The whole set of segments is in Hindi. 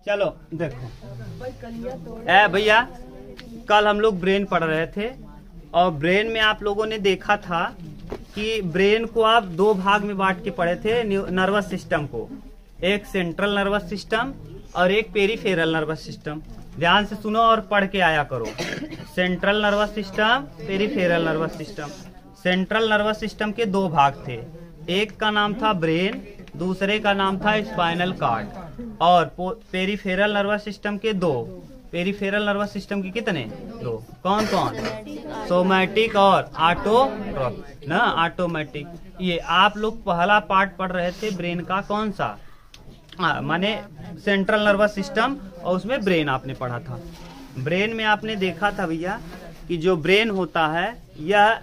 चलो देखो भैया, कल हम लोग ब्रेन पढ़ रहे थे और ब्रेन में आप लोगों ने देखा था कि ब्रेन को आप दो भाग में बांट के पढ़े थे। नर्वस सिस्टम को, एक सेंट्रल नर्वस सिस्टम और एक पेरिफेरल नर्वस सिस्टम। ध्यान से सुनो और पढ़ के आया करो। Central nervous system, peripheral nervous system. Central nervous system के दो भाग थे, एक का नाम था ब्रेन, दूसरे का नाम था स्पाइनल कॉर्ड। और पेरिफेरल नर्वस सिस्टम के दो, पेरिफेरल नर्वस सिस्टम के कितने? दो। कौन कौन? सोमैटिक और ऑटोट्रॉपिक ना, ऑटोमेटिक। ये आप लोग पहला पार्ट पढ़ रहे थे ब्रेन का, कौन सा? माने सेंट्रल नर्वस सिस्टम, और उसमें ब्रेन आपने पढ़ा था। ब्रेन में आपने देखा था भैया कि जो ब्रेन होता है यह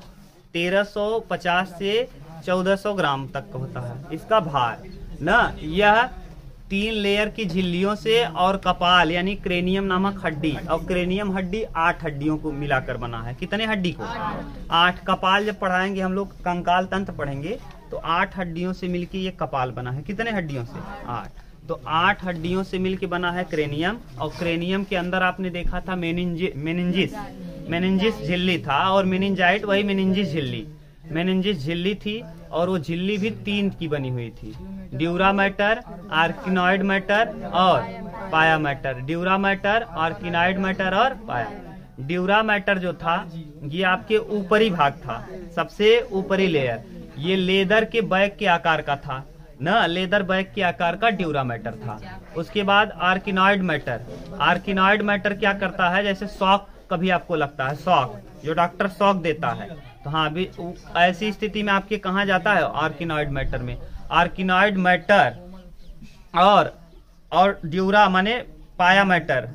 1350 से 1400 ग्राम तक होता है इसका भार ना। यह 3 लेयर की झिल्लियों से और कपाल यानी क्रेनियम नामक हड्डी, और क्रेनियम हड्डी 8 हड्डियों को मिलाकर बना है। कितने हड्डी को? 8। कपाल जब पढ़ाएंगे हम लोग, कंकाल तंत्र पढ़ेंगे, तो 8 हड्डियों से मिलके ये कपाल बना है। कितने हड्डियों से? 8। तो 8 हड्डियों से मिलके बना है क्रेनियम, और क्रेनियम के अंदर आपने देखा था मेनिंजिस झिल्ली था, और मेनिंजाइट वही मेनिंजिस झिल्ली थी, और वो झिल्ली भी 3 की बनी हुई थी, ड्यूरा मैटर, आर्किनॉइड मैटर और पाया मैटर। ड्यूरा मैटर, आर्किनॉइड मैटर और पाया। ड्यूरा मैटर जो था ये आपके ऊपरी भाग था, सबसे ऊपरी लेयर। ये लेदर के बैग के आकार का था ना, लेदर बैग के आकार का ड्यूरा मैटर था। उसके बाद आर्किनॉइड मैटर। आर्किनॉइड मैटर क्या करता है? जैसे शॉक कभी आपको लगता है, शॉक जो डॉक्टर शॉक देता है, तो हाँ भी ऐसी स्थिति में आपके कहाँ जाता है? आर्किनॉइड मैटर में। आर्किनॉइड मैटर और ड्यूरा माने पाया मैटर।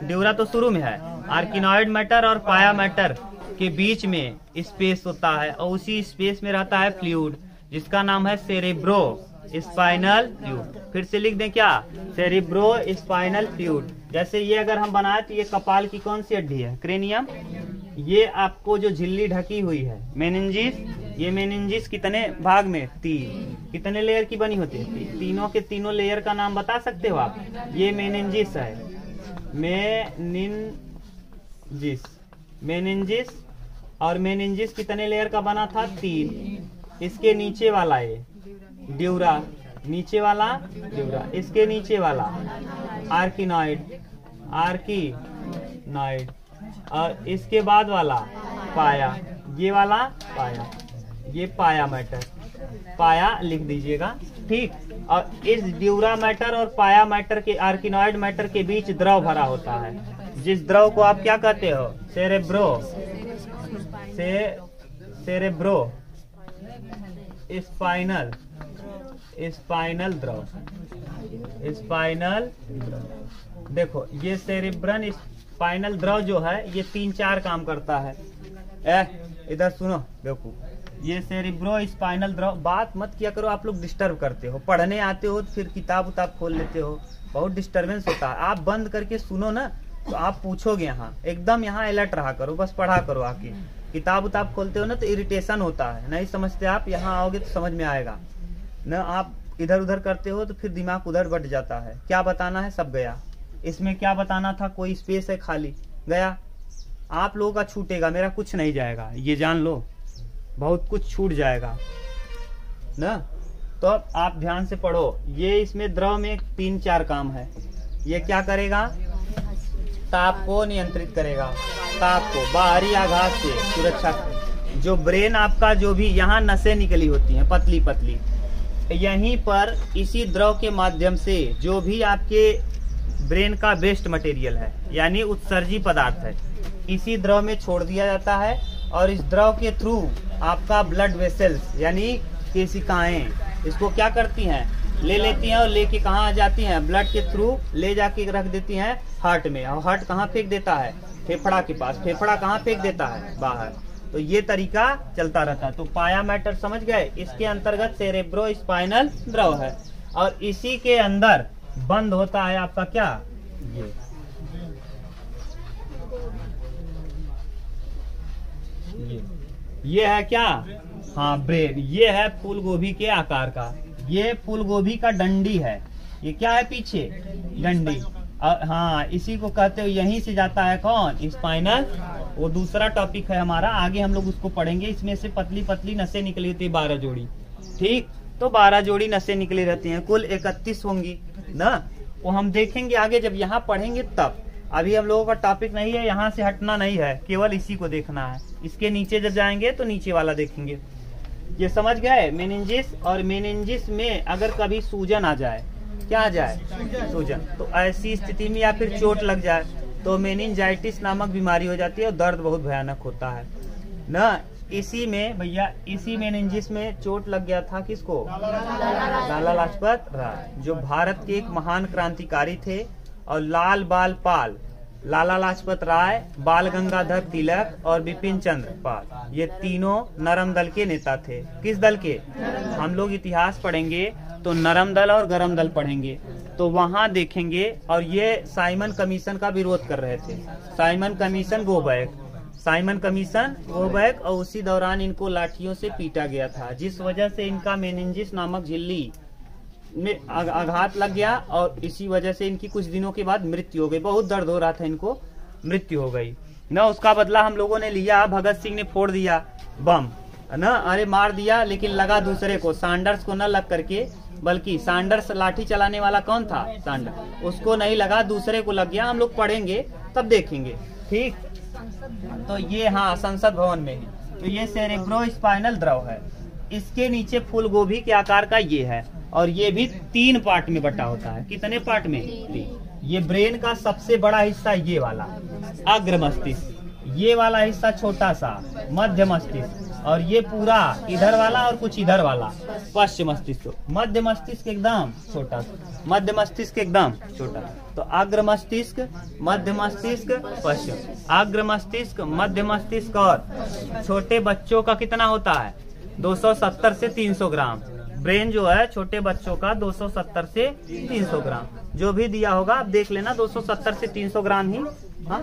ड्यूरा तो शुरू में है। आर्किनॉइड मैटर और पाया मैटर के बीच में स्पेस होता है, और उसी स्पेस में रहता है फ्लूइड जिसका नाम है सेरेब्रो स्पाइनल फ्लूइड। फिर से लिख दें क्या? Cerebro spinal fluid. जैसे ये अगर हम बनाए तो ये कपाल की कौन सी हड्डी है? क्रेनियम। ये आपको जो झिल्ली ढकी हुई है मेनिंजिस, ये मेनिंजिस कितने भाग में? 3। कितने लेयर की बनी होती है? तीनों के तीनों लेयर का नाम बता सकते हो आप? ये मेनिंजिस है, मेनिंजिस और मेनिंजिस कितने लेयर का बना था? 3। इसके नीचे वाला ये ड्यूरा, नीचे वाला ड्यूरा, इसके नीचे वाला आर्किनॉइड, और इसके बाद वाला पाया, ये वाला पाया, ये पाया मैटर। पाया लिख दीजिएगा, ठीक। और इस ड्यूरा मैटर और पाया मैटर के, आर्किनॉइड मैटर के बीच द्रव भरा होता है, जिस द्रव को आप क्या कहते हो? सेरेब्रो स्पाइनल द्रव। देखो ये सेरेब्रन स्पाइनल द्रव जो है ये 3-4 काम करता है। इधर सुनो, देखो ये सेरेब्रो स्पाइनल द्रव। बात मत किया करो, आप लोग डिस्टर्ब करते हो। पढ़ने आते हो तो फिर किताब खोल लेते हो, बहुत डिस्टर्बेंस होता है। आप बंद करके सुनो ना, तो आप पूछोगे। यहाँ एकदम यहाँ अलर्ट रहा करो, बस पढ़ा करो। आके किताब खोलते हो ना तो इरिटेशन होता है, नहीं समझते आप। यहाँ आओगे तो समझ में आएगा ना। आप इधर उधर करते हो तो फिर दिमाग उधर बढ़ जाता है। क्या बताना है सब गया। इसमें क्या बताना था? कोई स्पेस है खाली, गया। आप लोगों का छूटेगा, मेरा कुछ नहीं जाएगा, ये जान लो। बहुत कुछ छूट जाएगा ना। तो अब आप ध्यान से पढ़ो। ये इसमें द्रव में 3-4 काम है। ये क्या करेगा? ताप को नियंत्रित करेगा, ताप को, बाहरी आघात से सुरक्षा। जो ब्रेन आपका, जो भी यहाँ नसें निकली होती हैं पतली पतली, यहीं पर इसी द्रव के माध्यम से जो भी आपके ब्रेन का वेस्ट मटेरियल है यानी उत्सर्जी पदार्थ है, इसी द्रव में छोड़ दिया जाता है। और इस द्रव के थ्रू आपका ब्लड वेसल्स यानी केशिकाएं इसको क्या करती हैं? ले लेती हैं, और लेके कहाँ आ जाती हैं? ब्लड के थ्रू ले जाके रख देती हैं हार्ट में, और हार्ट कहाँ फेंक देता है? फेफड़ा के पास। फेफड़ा कहाँ फेंक देता है? बाहर। तो ये तरीका चलता रहता है। तो पाया मैटर समझ गए, इसके अंतर्गत सेरेब्रो स्पाइनल द्रव है, और इसी के अंदर बंद होता है आपका क्या? ये है क्या? हाँ ब्रेन। ये है फूल गोभी के आकार का, ये फूल गोभी का डंडी है। ये क्या है पीछे? डंडी। हाँ, इसी को कहते हो, यहीं से जाता है कौन, स्पाइनल। वो दूसरा टॉपिक है हमारा, आगे हम लोग उसको पढ़ेंगे। इसमें से पतली पतली नसें निकली होती है 12 जोड़ी। ठीक, तो 12 जोड़ी नसें निकली रहती हैं, कुल 31 होंगी ना। वो हम देखेंगे आगे जब यहाँ पढ़ेंगे तब। अभी हम लोगों का टॉपिक नहीं है, यहाँ से हटना नहीं है, केवल इसी को देखना है। इसके नीचे जब जाएंगे तो नीचे वाला देखेंगे। ये समझ गए, मेनिंजिस। और मेनिंजिस में अगर कभी सूजन आ जाए, क्या आ जाए, सूजन, तो ऐसी स्थिति में या फिर चोट लग जाए तो मेनिंजाइटिस नामक बीमारी हो जाती है और दर्द बहुत भयानक होता है ना। इसी में भैया, इसी मेनिंजिस में चोट लग गया था किसको, लाला लाजपत राय, जो भारत के एक महान क्रांतिकारी थे। और लाल बाल पाल, लाला लाजपत राय, बाल गंगाधर तिलक और बिपिन चंद्र पाल, ये तीनों नरम दल के नेता थे। किस दल के, हम लोग इतिहास पढ़ेंगे तो नरम दल और गरम दल पढ़ेंगे, तो वहां देखेंगे। और ये साइमन कमीशन का विरोध कर रहे थे। Simon commission go back, Simon commission go back. और उसी दौरान इनको लाठियों से पीटा गया था, जिस वजह से इनका मेनिंजिस नामक झिल्ली में आघात लग गया और इसी वजह से इनकी कुछ दिनों के बाद मृत्यु हो गई। बहुत दर्द हो रहा था इनको, मृत्यु हो गई ना। उसका बदला हम लोगों ने लिया, भगत सिंह ने फोड़ दिया बम ना, अरे मार दिया, लेकिन लगा दूसरे को, सैंडर्स को न लग करके, बल्कि सैंडर्स लाठी चलाने वाला कौन था, सैंडर्स, उसको नहीं लगा, दूसरे को लग गया। हम लोग पढ़ेंगे तब देखेंगे। ठीक, तो ये हाँ संसद भवन में ही, तो ये सेरेब्रोस्पाइनल द्रव है। इसके नीचे फूल गोभी के आकार का ये है, और ये भी 3 पार्ट में बटा होता है। कितने पार्ट में, 3। ये ब्रेन का सबसे बड़ा हिस्सा ये वाला अग्र मस्तिष्क, ये वाला हिस्सा छोटा सा मध्य मस्तिष्क, और ये पूरा इधर वाला और कुछ इधर वाला पश्चिम मस्तिष्क। मध्य मस्तिष्क एकदम छोटा, मध्य मस्तिष्क एकदम छोटा। तो अग्र मस्तिष्क, मध्य मस्तिष्क, पश्चिम, अग्र मस्तिष्क, मध्य मस्तिष्क। और छोटे बच्चों का कितना होता है, 270 से 300 ग्राम। ब्रेन जो है छोटे बच्चों का 270 से 300 ग्राम, जो भी दिया होगा आप देख लेना, 270 से 300 ग्राम ही। हाँ?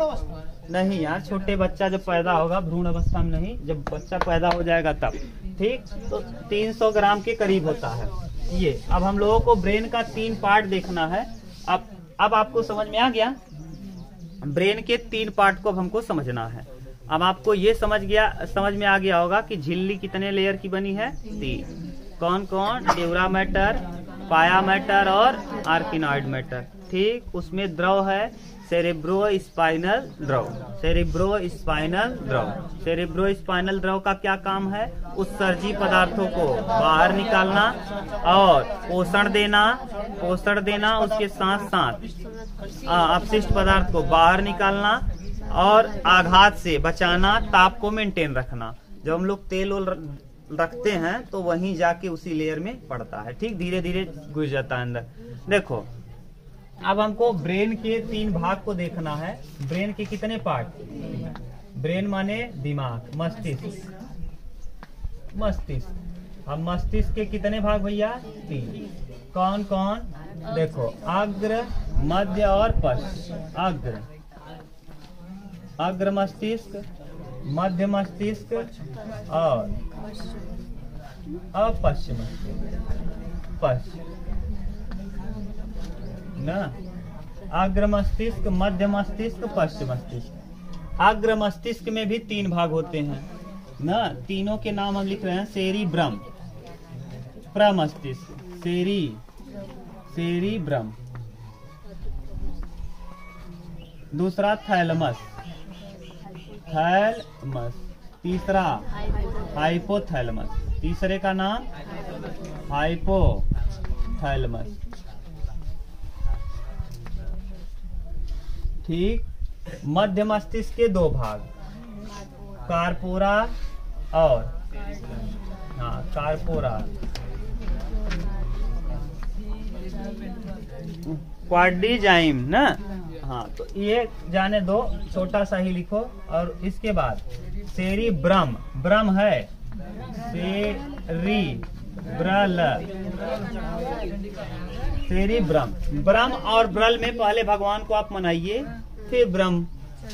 नहीं यार, छोटे बच्चा जब पैदा होगा, भ्रूण अवस्था में नहीं, जब बच्चा पैदा हो जाएगा तब। ठीक, तो 300 ग्राम के करीब होता है ये। अब हम लोगों को ब्रेन का 3 पार्ट देखना है। अब आपको समझ में आ गया, ब्रेन के 3 पार्ट को अब हमको समझना है। अब आपको ये समझ में आ गया होगा कि झिल्ली कितने लेयर की बनी है, 3। कौन कौन, ड्यूरा मैटर, पाया मैटर और आर्किनॉइड मैटर। ठीक, उसमें द्रव है सेरेब्रोस्पाइनल द्रव। सेरेब्रोस्पाइनल द्रव, सेरेब्रोस्पाइनल द्रव का क्या काम है, उत्सर्जी पदार्थों को बाहर निकालना और पोषण देना, उसके साथ साथ अपशिष्ट पदार्थ को बाहर निकालना और आघात से बचाना, ताप को मेंटेन रखना। जब हम लोग तेल रखते हैं तो वहीं जाके उसी लेयर में पड़ता है। ठीक, धीरे धीरे घुस जाता है अंदर। देखो, अब हमको ब्रेन के 3 भाग को देखना है। ब्रेन के कितने पार्ट, ब्रेन माने दिमाग, मस्तिष्क। अब मस्तिष्क के कितने भाग भैया, 3। कौन कौन, देखो, अग्र, मध्य और पश्च। अग्र मस्तिष्क, मध्य मस्तिष्क और पश्चिम ना। अग्र मस्तिष्क, मध्य मस्तिष्क, पश्चिम मस्तिष्क। अग्र मस्तिष्क में भी 3 भाग होते हैं ना। तीनों के नाम हम लिख रहे हैं, सेरिब्रम, प्रमस्तिष्क, सेरिब्रम। दूसरा थैलमस, तीसरा हाइपोथैलेमस। तीसरे का नाम हाइपोथैलेमस। ठीक, मध्य मस्तिष्क के 2 भाग, कार्पोरा और कार्पोरा, क्वाड्रिजाइम ना। हाँ, तो ये जाने दो, छोटा सा ही लिखो। और इसके बाद सेरिब्रम, ब्रम है, सेरिब्रम। ब्रम और ब्रल में पहले भगवान को आप मनाइए, फिर ब्रह्म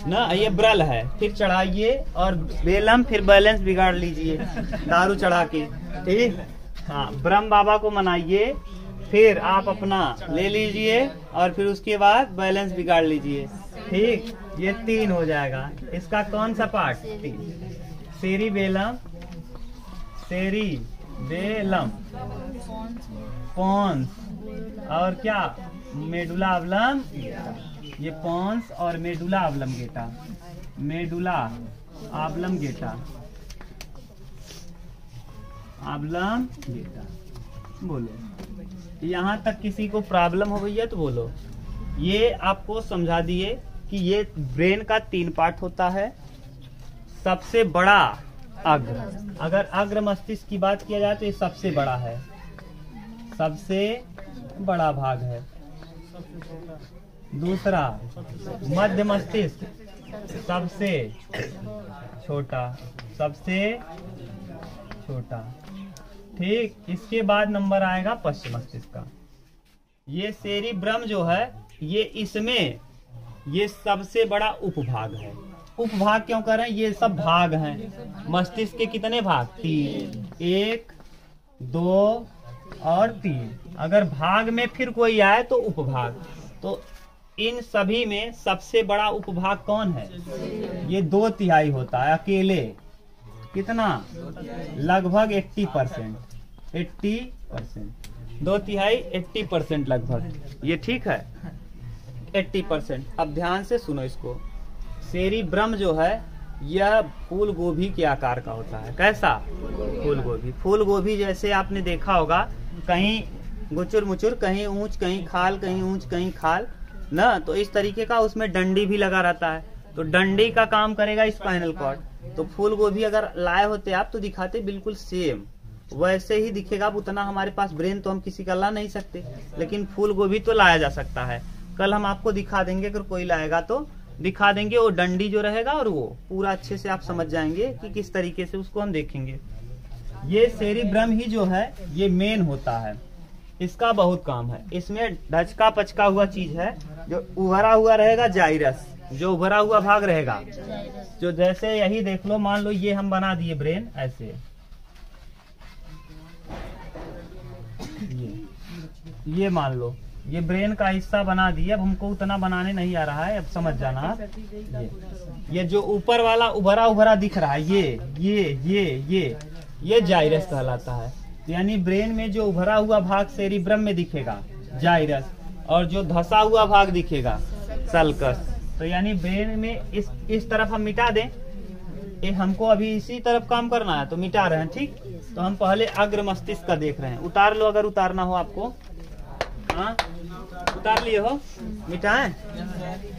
ना, ये ब्रल है, फिर चढ़ाइए, और बेलम, फिर बैलेंस बिगाड़ लीजिए दारू चढ़ा के। ठीक, हाँ, ब्रह्म बाबा को मनाइए, फिर आप अपना ले लीजिए और फिर उसके बाद बैलेंस बिगाड़ लीजिए। ठीक, ये 3 हो जाएगा। इसका कौन सा पार्ट? सेरिबेलम, सेरिबेलम, पोन्स और क्या? मेडुला ऑब्लम। ये पोन्स और medulla oblongata, medulla oblongata, oblongata. बोलो, यहाँ तक किसी को प्रॉब्लम हो गई है तो बोलो। ये आपको समझा दिए कि ये ब्रेन का 3 पार्ट होता है। सबसे बड़ा अग्र, अगर अग्र मस्तिष्क की बात किया जाए तो ये सबसे बड़ा है, सबसे बड़ा भाग है। दूसरा मध्य मस्तिष्क, सबसे छोटा, सबसे छोटा। ठीक, इसके बाद नंबर आएगा पश्चिम मस्तिष्क का। ये सेरिब्रम जो है ये इसमें ये सबसे बड़ा उपभाग है। उपभाग क्यों कर रहे हैं? ये सब भाग हैं। मस्तिष्क के कितने भाग? 3, 1, 2 और 3। अगर भाग में फिर कोई आए तो उपभाग। तो इन सभी में सबसे बड़ा उपभाग कौन है? ये 2/3 होता है अकेले। कितना? लगभग 80%, 80%, 2/3, 80% लगभग। ये ठीक है, 80%। अब ध्यान से सुनो इसको। सेरिब्रम जो है यह फूल गोभी के आकार का होता है। कैसा? फूल गोभी। फूल गोभी जैसे आपने देखा होगा, कहीं गुचुर मुचुर, कहीं ऊंच कहीं खाल, कहीं ऊंच कहीं खाल ना, तो इस तरीके का उसमें डंडी भी लगा रहता है। तो डंडी का काम करेगा स्पाइनल कॉर्ड। तो फूल गोभी अगर लाए होते आप तो दिखाते बिल्कुल सेम वैसे ही दिखेगा। अब उतना हमारे पास ब्रेन तो हम किसी का ला नहीं सकते, लेकिन फूल गोभी तो लाया जा सकता है। कल हम आपको दिखा देंगे, अगर कोई लाएगा तो दिखा देंगे। वो डंडी जो रहेगा और वो पूरा अच्छे से आप समझ जाएंगे कि किस तरीके से उसको हम देखेंगे। ये सेरिब्रम ही जो है ये मेन होता है, इसका बहुत काम है। इसमें ढचका पचका हुआ चीज है जो उभरा हुआ रहेगा, जाइरस, जो उभरा हुआ भाग रहेगा। जो जैसे यही देख लो, मान लो ये हम बना दिए ब्रेन ऐसे, ये मान लो ये ब्रेन का हिस्सा बना दिया। अब हमको उतना बनाने नहीं आ रहा है, अब समझ जाना। ये जो ऊपर वाला उभरा उभरा दिख रहा है ये जाइरस कहलाता है। यानी ब्रेन में जो उभरा हुआ भाग सेरिब्रम में दिखेगा जाइरस, और जो धसा हुआ भाग दिखेगा सल्कस। तो यानी ब्रेन में इस तरफ हम मिटा दें, ये हमको अभी इसी तरफ काम करना है तो मिटा रहे हैं। ठीक, तो हम पहले अग्र मस्तिष्क का देख रहे हैं। उतार लो अगर उतारना हो आपको। हाँ, उतार लिए हो? मिटाएं?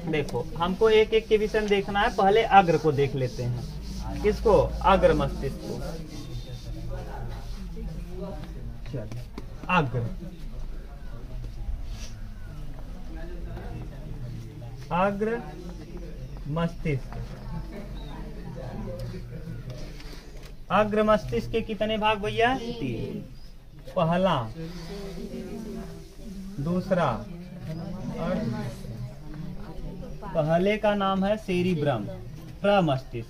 देखो, हमको एक एक के विषय में देखना है। पहले अग्र को देख लेते हैं। किसको? अग्र मस्तिष्क को। चल, अग्र, अग्र मस्तिष्क। अग्र मस्तिष्क के कितने भाग भैया? 3। पहला, दूसरा और पहले का नाम है सेरिब्रम, प्रमस्तिष्क,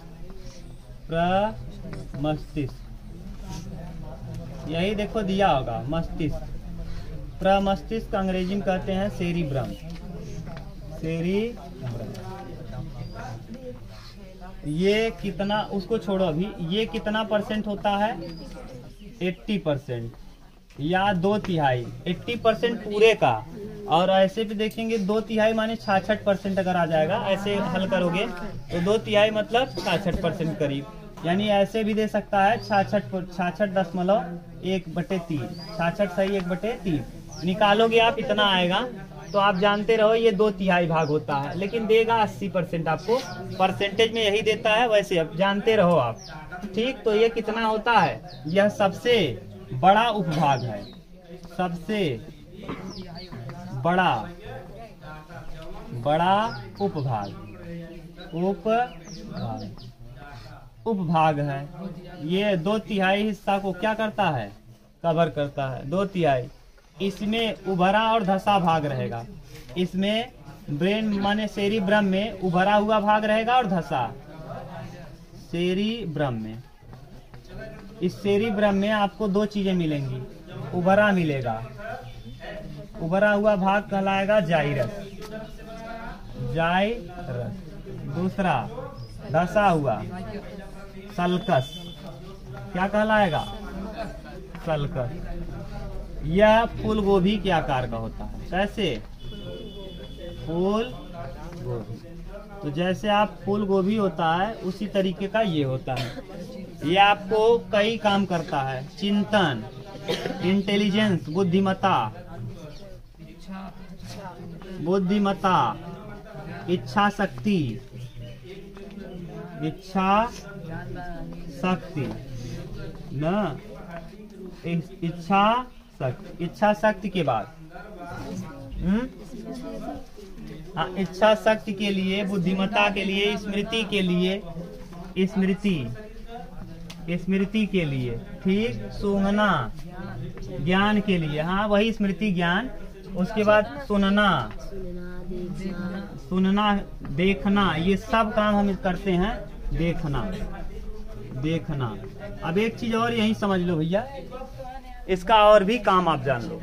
प्रमस्तिष्क। यही देखो दिया होगा मस्तिष्क। प्रमस्तिष्क अंग्रेजी में कहते हैं सेरिब्रम, सेरिब्रम। ये कितना, उसको छोड़ो अभी, ये कितना % होता है? 80% या 2/3। 80% पूरे का, और ऐसे भी देखेंगे 2/3 माने 66% अगर आ जाएगा। ऐसे हल करोगे तो 2/3 मतलब 66% करीब। यानी ऐसे भी दे सकता है 66.1/3। 66 सही 1/3 निकालोगे आप, इतना आएगा। तो आप जानते रहो ये 2/3 भाग होता है, लेकिन देगा 80%। आपको परसेंटेज में यही देता है, वैसे अब जानते रहो आप। ठीक, तो ये कितना होता है? यह सबसे बड़ा उपभाग है, सबसे बड़ा उपभाग, उपभाग है। ये 2/3 हिस्सा को क्या करता है? कवर करता है। 2/3 इसमें उभरा और धसा भाग रहेगा। इसमें ब्रेन माने सेरिब्रम में उभरा हुआ भाग रहेगा और धसा। सेरिब्रम में, इस सेरिब्रम में आपको 2 चीजें मिलेंगी। उभरा मिलेगा उभरा हुआ भाग कहलाएगा जाइरस, जाइरस। दूसरा धसा हुआ सल्कस, क्या कहलाएगा? सल्कस। यह फूल गोभी के आकार का होता है। कैसे? फूल गोभी। तो जैसे आप फूल गोभी होता है उसी तरीके का ये होता है। ये आपको कई काम करता है, चिंतन, इंटेलिजेंस, बुद्धिमत्ता, बुद्धिमत्ता, इच्छा शक्ति, इच्छा शक्ति ना, इच्छा शक्ति। इच्छा शक्ति के बाद हाँ, इच्छा शक्ति के लिए, बुद्धिमत्ता के लिए, स्मृति के लिए, स्मृति के लिए, ठीक, सूंघना, ज्ञान के लिए, हाँ वही स्मृति ज्ञान। उसके बाद सुनना, देखना, ये सब काम हम करते हैं। देखना। अब एक चीज और यही समझ लो भैया, इसका और भी काम आप जान लो।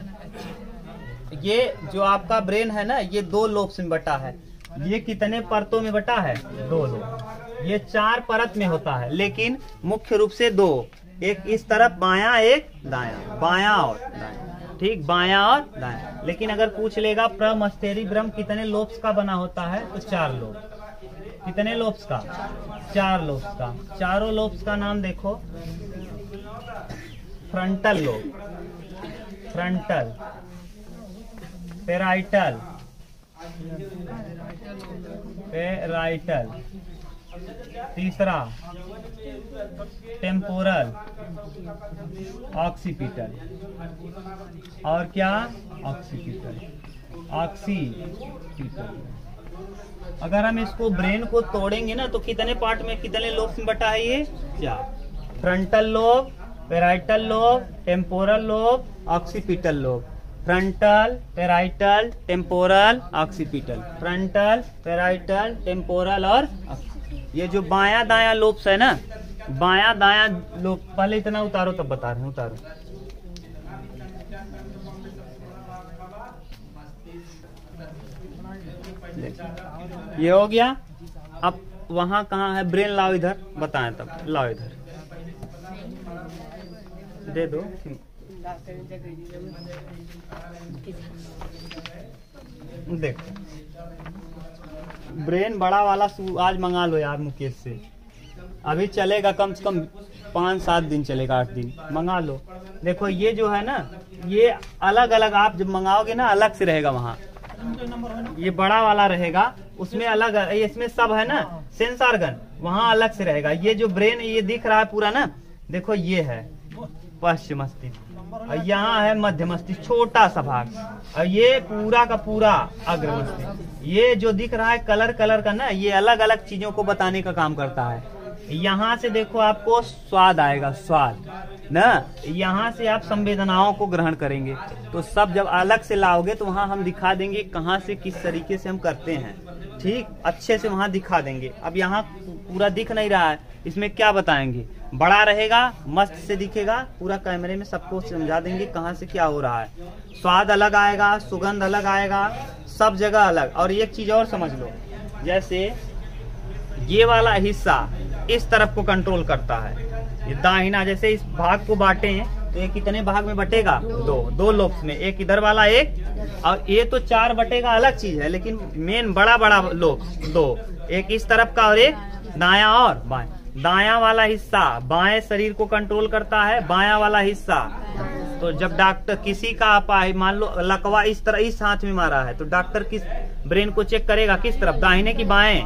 ये जो आपका ब्रेन है ना, ये 2 लोब्स में बटा है। ये कितने परतों में बटा है? 2 लोब। ये 4 परत में होता है, लेकिन मुख्य रूप से 2, एक इस तरफ बायां, एक दायां, बायां और दायां, ठीक, बायां और दायां। लेकिन अगर पूछ लेगा प्रमस्टेरिब्रम कितने लोब्स का बना होता है, तो 4 लोब। कितने लोब्स का? 4 लोब्स का। चारों लोब्स का नाम देखो। Frontal lobe, frontal, parietal, parietal. तीसरा टेम्पोरल, ऑक्सीपिटल। और क्या? Occipital, occipital. अगर हम इसको ब्रेन को तोड़ेंगे ना, तो कितने पार्ट में, कितने लोब्स में बटा है ये? 4। Frontal lobe, parietal lobe, temporal lobe, occipital lobe. Frontal, parietal, temporal, occipital. Frontal, parietal, temporal और ये जो बायां दायां लोब्स है ना, बायां दायां लोब, पहले इतना उतारो तब बता रहे हैं, उतारो। ये हो गया। अब वहां कहाँ है ब्रेन? लाओ इधर, बताएं तब। लाओ इधर, दे दो। देखो, ब्रेन बड़ा वाला आज मंगा लो यार मुकेश से। अभी चलेगा कम से कम 5-7 दिन चलेगा, 8 दिन मंगा लो। देखो ये जो है ना, ये अलग अलग आप जब मंगाओगे ना, अलग से रहेगा। वहाँ ये बड़ा वाला रहेगा, उसमें अलग, इसमें सब है ना सेंसर गन, वहाँ अलग से रहेगा। ये जो ब्रेन ये दिख रहा है पूरा ना, देखो ये है पश्चिम मस्तिष्क, और यहाँ है मध्य मस्तिष्क, छोटा सा भाग, और ये पूरा का पूरा अग्र मस्तिष्क। ये जो दिख रहा है कलर का ना, ये अलग अलग चीजों को बताने का काम करता है। यहाँ से देखो आपको स्वाद आएगा, स्वाद ना, यहाँ से आप संवेदनाओं को ग्रहण करेंगे। तो सब जब अलग से लाओगे तो वहाँ हम दिखा देंगे कहाँ से किस तरीके से हम करते हैं, ठीक, अच्छे से वहाँ दिखा देंगे। अब यहाँ पूरा दिख नहीं रहा है, इसमें क्या बताएंगे? बड़ा रहेगा, मस्त से दिखेगा, पूरा कैमरे में सबको समझा देंगे कहाँ से क्या हो रहा है। स्वाद अलग आएगा, सुगंध अलग आएगा, सब जगह अलग। और एक चीज और समझ लो, जैसे ये वाला हिस्सा इस तरफ को कंट्रोल करता है, ये दाहिना। जैसे इस भाग को बांटे तो ये कितने भाग में बटेगा? 2 लोब्स में, एक इधर वाला, एक, और ये तो 4 बटेगा, अलग चीज है, लेकिन मेन बड़ा लोब 2, एक इस तरफ का और एक दायां और बाएं। दायां वाला हिस्सा बाएं शरीर को कंट्रोल करता है, बायां वाला हिस्सा। तो जब डॉक्टर किसी का आपा है, मान लो लकवा इस तरह इस हाथ में मारा है, तो डॉक्टर किस ब्रेन को चेक करेगा? किस तरफ, दाहिने की बाएं?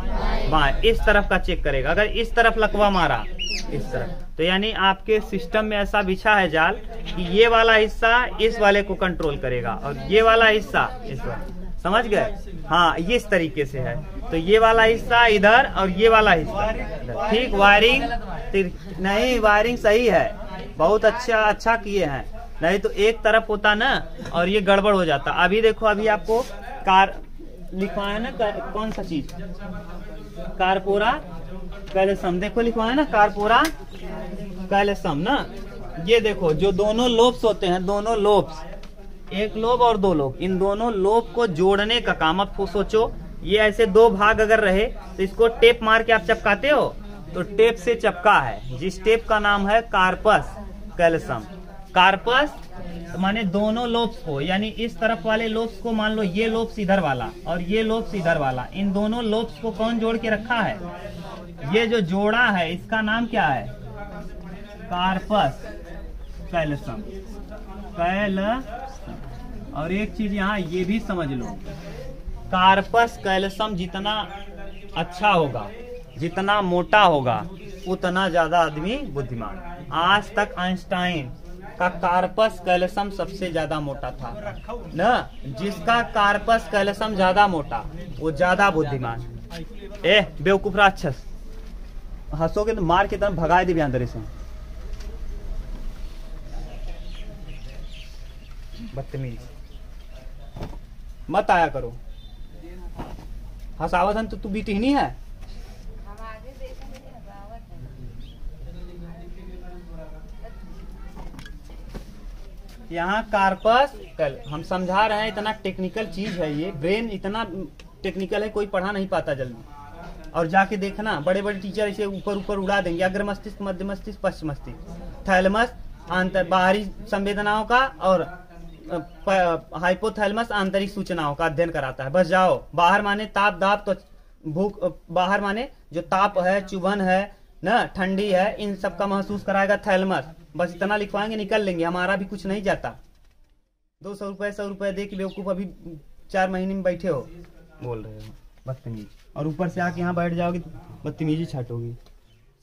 बाएं, इस तरफ का चेक करेगा। अगर इस तरफ लकवा मारा, इस तरफ, तो यानी आपके सिस्टम में ऐसा बिछा है जाल कि ये वाला हिस्सा इस वाले को कंट्रोल करेगा और ये वाला हिस्सा इस वाले। समझ गए? हाँ, ये इस तरीके से है। तो ये वाला हिस्सा इधर और ये वाला हिस्सा, ठीक। वायरिंग नहीं, वायरिंग सही है, बहुत अच्छा किए हैं, नहीं तो एक तरफ होता ना और ये गड़बड़ हो जाता। अभी देखो, अभी आपको कार लिखवा है ना, कौन सा चीज? कारपोरा कैल्शियम, देखो लिखवा है ना, कारपोरा कैल्शियम ना। ये देखो, जो दोनों लोब्स होते हैं, दोनों लोब्स, एक लोब और दो लोब, इन दोनों लोब को जोड़ने का काम। अब सोचो ये ऐसे दो भाग अगर रहे तो इसको टेप मार के आप चिपकाते हो, तो टेप से चिपका है, जिस टेप का नाम है कार्पस कैल्शियम। कार्पस माने दोनों लोब्स को, यानी इस तरफ वाले लोब्स को, मान लो ये लोब्स इधर वाला और ये लोब्स इधर वाला, इन दोनों लोब्स को कौन जोड़ के रखा है? ये जो जोड़ा है इसका नाम क्या है? Corpus callosum. और एक चीज यहाँ ये भी समझ लो, कार्पस कैल्शियम जितना अच्छा होगा, जितना मोटा होगा, उतना ज्यादा आदमी बुद्धिमान। आज तक आइंस्टाइन का कार्पस कैल्शियम सबसे ज्यादा मोटा था ना, जिसका कार्पस कैल्शियम ज्यादा मोटा वो ज्यादा बुद्धिमान। ए बेवकूफ राक्षस, हंसोगे तो मार के तरफ भगाए दे अंदर से। बदतमीज मत आया करो, हंसावत तो तू बीटी नहीं है। यहाँ कार्पस कल हम समझा रहे हैं, इतना टेक्निकल चीज है ये, ब्रेन इतना टेक्निकल है कोई पढ़ा नहीं पाता जल्दी। और जाके देखना बड़े बड़े टीचर इसे ऊपर ऊपर उड़ा देंगे। अग्र मस्तिष्क, मध्य मस्तिष्क, पश्चिम मस्तिष्क, थैलेमस आंतर बाहरी संवेदनाओं का और हाइपोथैलेमस आंतरिक सूचनाओं का अध्ययन कराता है। बस जाओ, बाहर माने ताप दाप, तो भूख, बाहर माने जो ताप है, चुभन है ना, ठंडी है, इन सब का महसूस कराएगा थैलेमस। बस इतना लिखवाएंगे, निकल लेंगे, हमारा भी कुछ नहीं जाता। 200 रुपए 100 रुपए दे के बेवकूफ अभी 4 महीने में बैठे हो, बोल रहे हो बदतमीज। और ऊपर से आके यहाँ बैठ जाओगे बदतमीजी छाटोगी।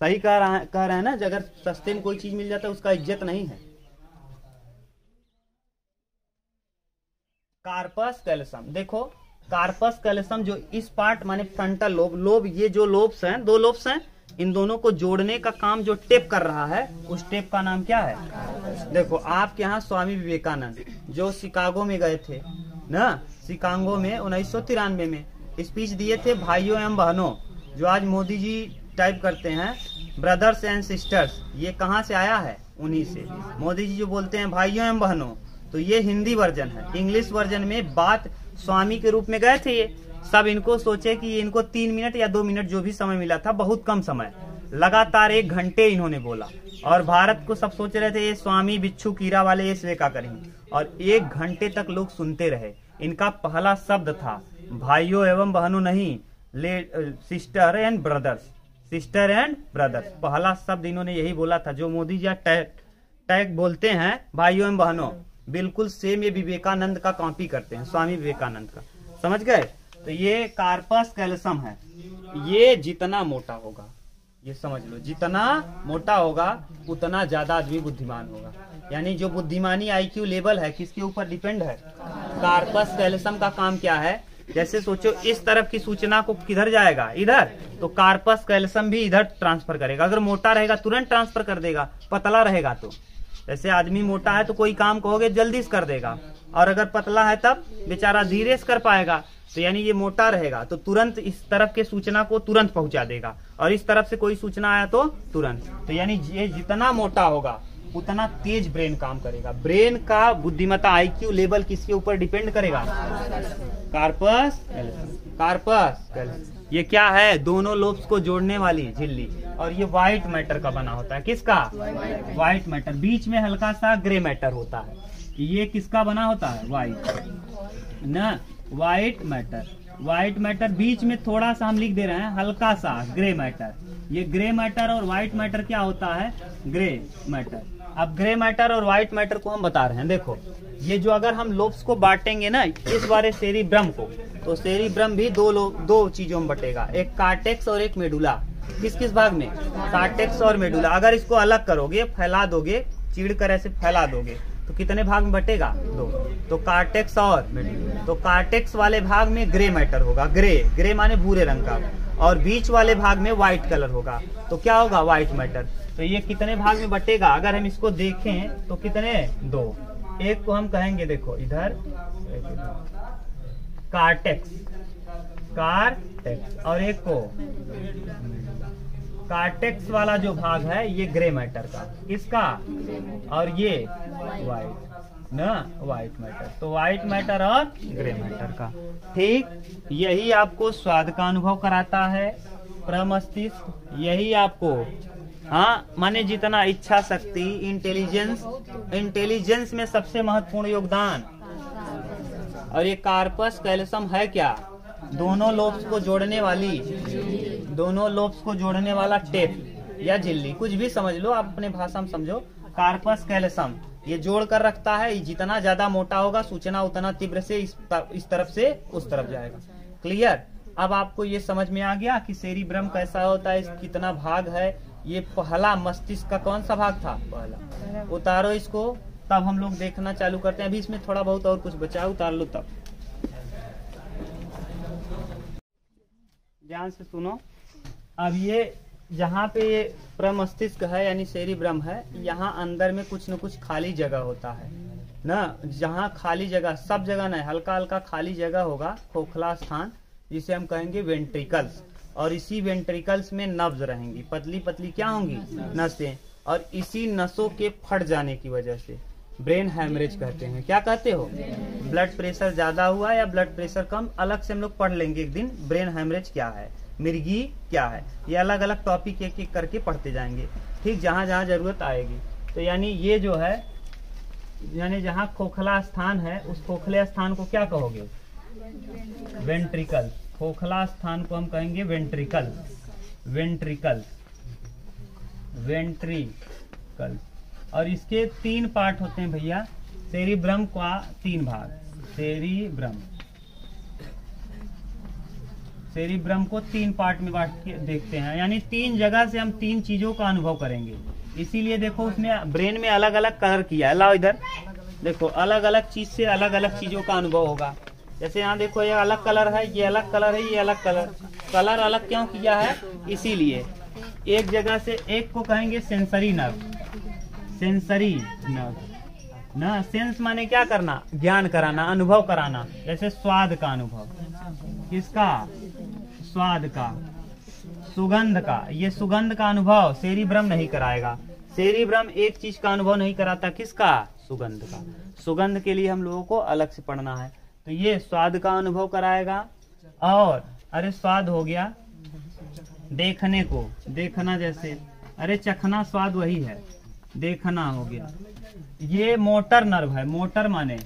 सही कह रहे हैं ना, अगर सस्ते में कोई चीज मिल जाता है उसका इज्जत नहीं है। कार्पस कैल्शियम, देखो कार्पस कैल्शियम जो इस पार्ट माने फ्रंटल लोब, लोब ये जो लोब्स हैं, दो लोब्स हैं, इन दोनों को जोड़ने का काम जो टेप कर रहा है, उस टेप का नाम क्या है? देखो आपके यहाँ स्वामी विवेकानंद जो शिकागो में गए थे ना, शिकागो में 1993 में स्पीच दिए थे, भाइयों एवं बहनों, जो आज मोदी जी टाइप करते हैं ब्रदर्स एंड सिस्टर्स, ये कहाँ से आया है? उन्हीं से। मोदी जी जो बोलते हैं भाइयों एवं बहनों, तो ये हिंदी वर्जन है। इंग्लिश वर्जन में बात स्वामी के रूप में गए थे ये सब। इनको सोचे कि इनको 3 मिनट या 2 मिनट जो भी समय मिला था, बहुत कम समय, लगातार 1 घंटे इन्होंने बोला। और भारत को सब सोच रहे थे ये स्वामी बिच्छू कीरा वाले ये स्वेका करेंगे, और 1 घंटे तक लोग सुनते रहे। इनका पहला शब्द था भाइयों एवं बहनों नहीं, sister and brothers, sister and brothers. पहला शब्द इन्होंने यही बोला था। जो मोदी जी टैग बोलते हैं भाइयों एवं बहनों, बिल्कुल सेम ये विवेकानंद का कॉपी करते हैं, स्वामी विवेकानंद का। समझ गए? तो ये कार्पस कैल्शियम है। ये जितना मोटा होगा, ये समझ लो, जितना मोटा होगा उतना ज्यादा आदमी बुद्धिमान होगा। यानी जो बुद्धिमानी IQ लेवल है किसके ऊपर डिपेंड है? कार्पस कैल्शियम का काम क्या है? जैसे सोचो इस तरफ की सूचना को किधर जाएगा? इधर, तो कार्पस कैल्शियम भी इधर ट्रांसफर करेगा। अगर मोटा रहेगा तुरंत ट्रांसफर कर देगा, पतला रहेगा तो, जैसे आदमी मोटा है तो कोई काम कहोगे जल्दी से कर देगा, और अगर पतला है तब बेचारा धीरे से कर पाएगा। तो यानी ये मोटा रहेगा तो तुरंत इस तरफ के सूचना को तुरंत पहुंचा देगा, और इस तरफ से कोई सूचना आया तो तुरंत। तो यानी ये जितना मोटा होगा उतना तेज ब्रेन काम करेगा। ब्रेन का बुद्धिमत्ता IQ लेवल किसके ऊपर डिपेंड करेगा? Corpus callosum. ये क्या है? दोनों लोब्स को जोड़ने वाली झिल्ली। और ये व्हाइट मैटर का बना होता है। किसका? White matter. बीच में हल्का सा ग्रे मैटर होता है। ये किसका बना होता है? व्हाइट ना, व्हाइट मैटर। व्हाइट मैटर बीच में थोड़ा सा हम लिख दे रहे हैं हल्का सा ग्रे मैटर। ये ग्रे मैटर और व्हाइट मैटर क्या होता है? Grey matter. अब ग्रे मैटर और व्हाइट मैटर को हम बता रहे हैं। देखो ये जो अगर हम लोब्स को बांटेंगे ना इस बारे सेरिब्रम को, तो सेरिब्रम भी दो चीजों में बटेगा, एक कार्टेक्स और एक मेडुला। किस किस भाग में? कार्टेक्स और मेडुला। अगर इसको अलग करोगे, फैला दोगे, चीड़ कर ऐसे फैला दोगे, तो कितने भाग में बटेगा? 2। तो कार्टेक्स और मेडुला। तो कार्टेक्स वाले भाग में ग्रे मैटर होगा, ग्रे माने भूरे रंग का, और बीच वाले भाग में व्हाइट कलर होगा, तो क्या होगा? White matter. तो ये कितने भाग में बटेगा? अगर हम इसको देखें तो कितने? 2। एक को हम कहेंगे, देखो इधर कार्टेक्स, और एक को कार्टेक्स वाला जो भाग है ये ग्रे मैटर का, किसका? और ये व्हाइट। ना व्हाइट मैटर, तो व्हाइट मैटर और ग्रे मैटर का। ठीक, यही आपको स्वाद का अनुभव कराता है प्रमस्तिष्क, यही आपको माने जितना इच्छा शक्ति, इंटेलिजेंस में सबसे महत्वपूर्ण योगदान। और ये कार्पस कैल्सम है क्या, दोनों लोब्स को जोड़ने वाली, दोनों लोब्स को जोड़ने वाला टेप या झिल्ली, कुछ भी समझ लो आप अपने भाषा में समझो। कार्पस कैल्सम ये जोड़ कर रखता है, जितना ज्यादा मोटा होगा सूचना उतना तीव्र से इस तरफ से उस तरफ जाएगा। क्लियर, अब आपको ये समझ में आ गया कि सेरिब्रम कैसा होता है, कितना भाग है। ये पहला मस्तिष्क का कौन सा भाग था, पहला। उतारो इसको, तब हम लोग देखना चालू करते हैं। अभी इसमें थोड़ा बहुत और कुछ बचा, उतार लो तब। ध्यान से सुनो। अब ये जहाँ पे ये प्रमस्तिष्क है यानी सेरिब्रम है, यहाँ अंदर में कुछ न कुछ खाली जगह होता है ना। जहाँ खाली जगह, सब जगह नहीं, हल्का हल्का खाली जगह होगा, खोखला स्थान, जिसे हम कहेंगे वेंट्रिकल्स। और इसी वेंट्रिकल्स में नब्ज रहेंगी, पतली पतली क्या होंगी, नसें। और इसी नसों के फट जाने की वजह से ब्रेन हैमरेज कहते हैं। क्या कहते हो, ब्लड प्रेशर ज्यादा हुआ या ब्लड प्रेशर कम, अलग से हम लोग पढ़ लेंगे एक दिन। ब्रेन हैमरेज क्या है, मिर्गी क्या है, ये अलग अलग टॉपिक एक एक करके पढ़ते जाएंगे। ठीक, जहाँ जहाँ जरूरत आएगी। तो यानी ये जो है, यानी जहाँ खोखला स्थान है, उस खोखले स्थान को क्या कहोगे, वेंट्रिकल। खोखला स्थान को हम कहेंगे वेंट्रिकल, वेंट्रिकल, वेंट्रिकल। और इसके 3 पार्ट होते हैं भैया, सेरिब्रम का 3 भाग, सेरिब्रम, सेरिब्रम को 3 पार्ट में बांट के देखते हैं, यानी 3 जगह से हम 3 चीजों का अनुभव करेंगे। इसीलिए देखो उसमें ब्रेन में अलग अलग कलर किया है। लाओ इधर देखो, अलग अलग चीज से अलग अलग चीजों का अनुभव होगा। जैसे यहाँ देखो, ये अलग कलर है, ये अलग कलर है, ये अलग कलर। कलर अलग क्यों किया है, इसीलिए एक जगह से एक को कहेंगे सेंसरी नर्व, सेंसरी नर्व ना। सेंस माने क्या करना, ज्ञान कराना, अनुभव कराना। जैसे स्वाद का अनुभव, किसका, स्वाद का, सुगंध का। ये सुगंध का अनुभव सेरिब्रम नहीं कराएगा। सेरिब्रम एक चीज का अनुभव नहीं कराता, किसका, सुगंध का। सुगंध के लिए हम लोगों को अलग से पढ़ना है। तो ये स्वाद का अनुभव कराएगा। और अरे स्वाद हो गया देखने को, देखना, जैसे अरे चखना स्वाद वही है, देखना हो गया। ये मोटर नर्व है, मोटर माने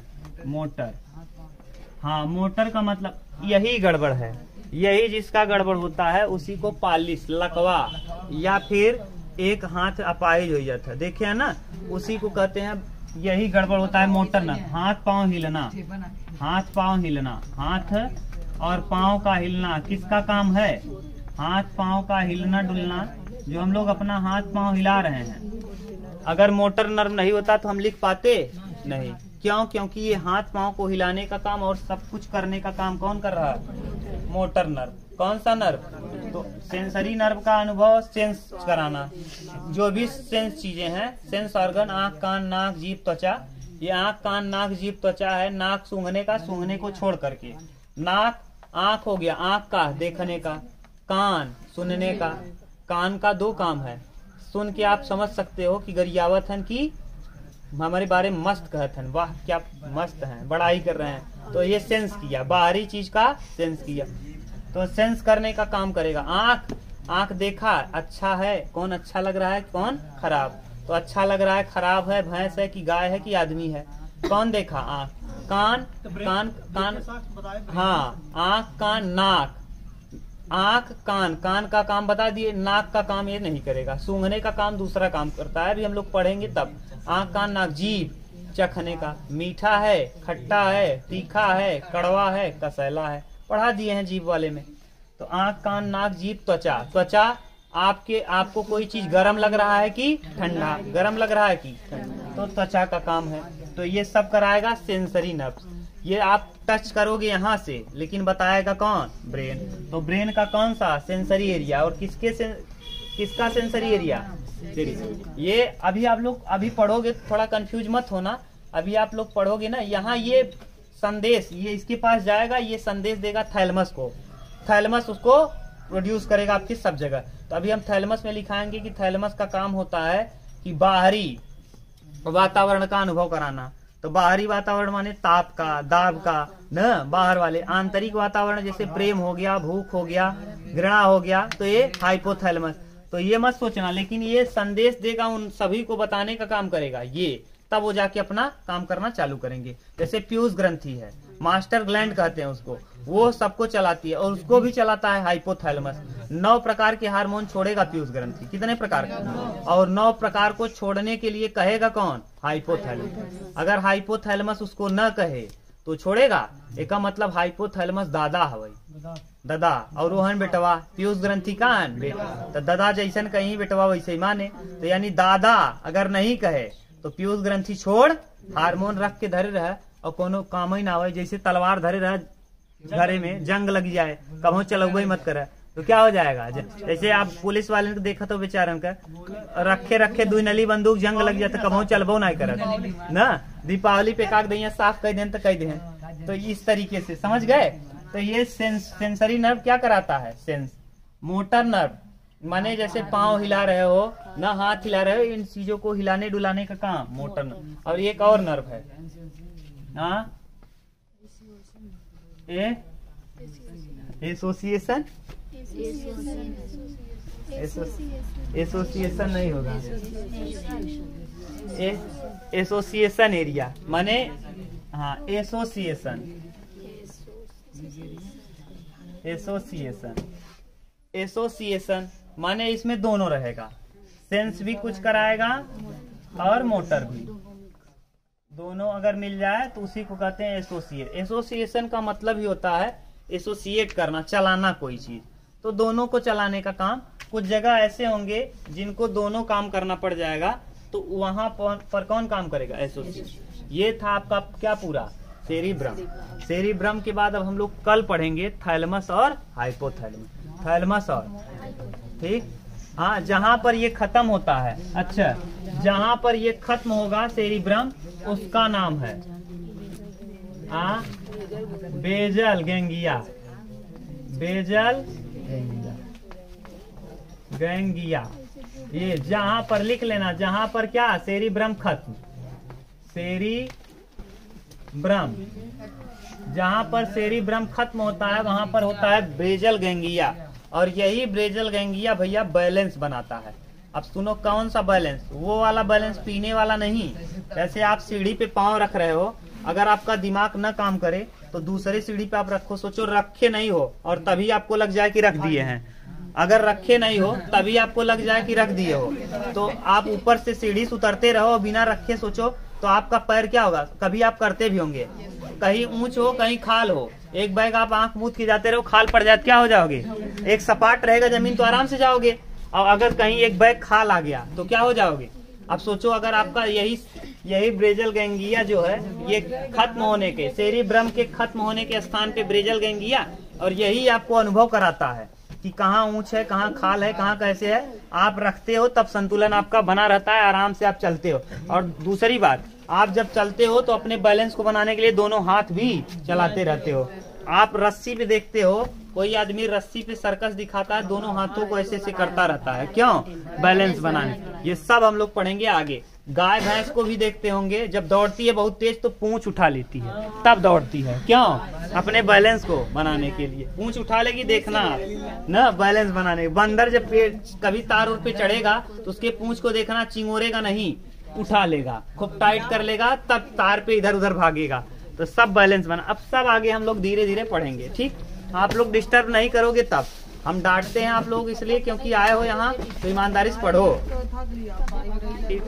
मोटर, हाँ मोटर का मतलब यही गड़बड़ है, यही जिसका गड़बड़ होता है उसी को पालिश, लकवा या फिर एक हाथ अपाहिज हो जाता है, देखे है ना, उसी को कहते हैं, यही गड़बड़ होता है मोटर नर्व। हाथ पांव हिलना, हाथ पांव हिलना, हाथ और पांव का हिलना किसका काम है, हाथ पांव का हिलना डुलना, जो हम लोग अपना हाथ पांव हिला रहे हैं। अगर मोटर नर्व नहीं होता तो हम लिख पाते नहीं। क्यों, क्योंकि ये हाथ पांव को हिलाने का काम और सब कुछ करने का काम कौन कर रहा है, मोटर नर्व। कौन सा नर्व, तो सेंसरी नर्व का अनुभव, सेंस कराना। जो भी सेंस चीजें हैं, सेंस ऑर्गन, आंख कान नाक जीभ त्वचा। ये आंख कान नाक जीभ त्वचा है। नाक सूंघने का, सूंघने को छोड़ करके। नाक आंख हो गया, आंख का देखने का, कान सुनने का। कान का 2 काम है, सुन के आप समझ सकते हो कि गरियावत हन की हमारे बारे में मस्त कहत हन, वाह क्या मस्त हैं, बड़ाई कर रहे हैं। तो ये सेंस किया, बाहरी चीज का सेंस किया, तो सेंस करने का काम करेगा। आंख, आंख देखा, अच्छा है, कौन अच्छा लग रहा है, कौन खराब। तो अच्छा लग रहा है, खराब है, भैंस है कि गाय है कि आदमी है, कौन देखा, आंख। कान, कान कान, हाँ आंख कान नाक, आंख कान, कान का काम बता दिए, नाक का काम ये नहीं करेगा, सूंघने का काम दूसरा काम करता है, अभी हम लोग पढ़ेंगे तब। आंख कान नाक, जीभ चखने का, मीठा है, खट्टा है, तीखा है, कड़वा है, कसैला है, पढ़ा दिए हैं जीभ वाले में। तो आंख कान नाक जीभ त्वचा। त्वचा आपको कोई चीज गर्म लग रहा है कि ठंडा, गर्म लग रहा है कि ठंडा, तो त्वचा का काम है। तो ये सब कराएगा सेंसरी नर्व। ये आप टच करोगे यहाँ से, लेकिन बताएगा कौन, ब्रेन। तो ब्रेन का कौन सा, सेंसरी एरिया। और किसका सेंसरी एरिया, ये अभी आप लोग अभी पढ़ोगे, थोड़ा कंफ्यूज मत होना। अभी आप लोग पढ़ोगे ना, यहाँ ये संदेश ये इसके पास जाएगा, ये संदेश देगा थैलेमस को, थैलेमस उसको प्रोड्यूस करेगा आपकी सब जगह। तो अभी हम थैलेमस में लिखाएंगे कि थैलेमस का काम होता है कि बाहरी वातावरण का अनुभव कराना। तो बाहरी वातावरण माने ताप का, दाब का, न बाहर वाले। आंतरिक वातावरण जैसे प्रेम हो गया, भूख हो गया, घृणा हो गया, तो ये हाइपोथैलेमस। तो ये मत सोचना, लेकिन ये संदेश देगा, उन सभी को बताने का काम करेगा ये, तब वो जाके अपना काम करना चालू करेंगे। जैसे पीयूष ग्रंथि है, मास्टर ग्लैंड कहते हैं उसको, वो सबको चलाती है, और उसको भी चलाता है हाइपोथैलेमस। 9 प्रकार के हार्मोन छोड़ेगा पीयूष ग्रंथि। कितने प्रकार का? और 9 प्रकार को छोड़ने के लिए कहेगा कौन? हाइपोथैलेमस। अगर हाइपोथैलेमस उसको न कहे तो छोड़ेगा? एका मतलब हाइपोथैलेमस दादा हवई, दादा। और रोहन बेटवा पीयूष ग्रंथि का तो दादा जैसन कहीं बेटवा वैसे ही माने। तो यानी दादा अगर नहीं कहे तो पीयूष ग्रंथि छोड़, हार्मोन रख के धरे रहे और कोनो काम ही ना हो। जैसे तलवार धरे रहे घरे में, जंग लग जाए, कभो चलौबे मत करे तो क्या हो जाएगा? जैसे आप पुलिस वाले को देखा तो बेचारन का रखे रखे 2 नली बंदूक, जंग लग जाता, कभो चलबो नहीं करत ना। दीपावली पे काक दैया साफ कह दें तो कह दें। तो इस तरीके से समझ गए। तो ये सेंसरी नर्व क्या कराता है? सेंस। मोटर नर्व माने जैसे पाँव हिला रहे हो ना, हाथ हिला रहे हो, इन चीजों को हिलाने डुलाने का काम मोटर नर्व। और एक और नर्व है, हाँ, एसोसिएशन, एसोसिएशन नहीं होगा, एसोसिएशन एरिया माने, हाँ, एसोसिएशन, एसोसिएशन, एसोसिएशन माने इसमें दोनों रहेगा, सेंस भी कुछ कराएगा और मोटर भी, दोनों अगर मिल जाए तो उसी को कहते हैं एसोसिएट। एसोसिएशन का मतलब ही होता है एसोसिएट करना, चलाना कोई चीज। तो दोनों को चलाने का काम। कुछ जगह ऐसे होंगे जिनको दोनों काम करना पड़ जाएगा, तो वहां पर कौन काम करेगा? एसोसिएट। ये था आपका क्या पूरा? सेरिब्रम। सेरिब्रम के बाद अब हम लोग कल पढ़ेंगे थैलेमस और हाइपोथैलेमस। थैलेमस और, ठीक, हाँ, जहां पर ये खत्म होता है, अच्छा, जहां पर ये खत्म होगा सेरिब्रम, उसका नाम है बेजल गैंगिया। बेजल गैंगिया। ये जहां पर लिख लेना, जहां पर क्या? सेरिब्रम खत्म, सेरिब्रम, जहां पर सेरिब्रम खत्म होता है वहां पर होता है बेजल गैंगिया। और यही ब्रेजल गैंगिया भैया बैलेंस बनाता है। अब सुनो, कौन सा बैलेंस? वो वाला बैलेंस पीने वाला नहीं। जैसे आप सीढ़ी पे पांव रख रहे हो, अगर आपका दिमाग न काम करे तो दूसरे सीढ़ी पे आप रखो, सोचो रखे नहीं हो और तभी आपको लग जाए कि रख दिए हैं। अगर रखे नहीं हो तभी आपको लग जाए कि रख दिए हो, तो आप ऊपर से सीढ़ी से उतरते रहो बिना रखे, सोचो तो आपका पैर क्या होगा? कभी आप करते भी होंगे, कहीं ऊंच हो कहीं खाल हो, एक बैग आप आंख मूंद के जाते रहो, खाल पड़ जाए क्या हो जाओगे? एक सपाट रहेगा जमीन तो आराम से जाओगे, और अगर कहीं एक बैग खाल आ गया तो क्या हो जाओगे? अब सोचो, अगर आपका यही ब्रेजल गैंगिया जो है, ये खत्म होने के, सेरिब्रम के खत्म होने के स्थान पे ब्रेजल गैंगिया, और यही आपको अनुभव कराता है कि कहाँ ऊंच है, कहाँ खाल है, कहाँ कैसे है। आप रखते हो तब संतुलन आपका बना रहता है, आराम से आप चलते हो। और दूसरी बात, आप जब चलते हो तो अपने बैलेंस को बनाने के लिए दोनों हाथ भी चलाते रहते हो। आप रस्सी पे देखते हो, कोई आदमी रस्सी पे सर्कस दिखाता है, दोनों हाथों को ऐसे ऐसे करता रहता है, क्यों? बैलेंस बनाने। ये सब हम लोग पढ़ेंगे आगे। गाय भैंस को भी देखते होंगे, जब दौड़ती है बहुत तेज तो पूंछ उठा लेती है, तब दौड़ती है, क्यों? अपने बैलेंस को बनाने के लिए पूंछ उठा लेगी, देखना ना, बैलेंस बनाने। बंदर जब कभी तार उर पे चढ़ेगा तो उसके पूंछ को देखना, चिंगोरेगा नहीं, उठा लेगा, खूब टाइट कर लेगा, तब तार पे इधर उधर भागेगा। तो सब बैलेंस बना। अब सब आगे हम लोग धीरे धीरे पढ़ेंगे, ठीक? आप लोग डिस्टर्ब नहीं करोगे, तब हम डांटते हैं आप लोग इसलिए क्योंकि आए हो यहाँ, तो ईमानदारी से पढ़ो, ठीक?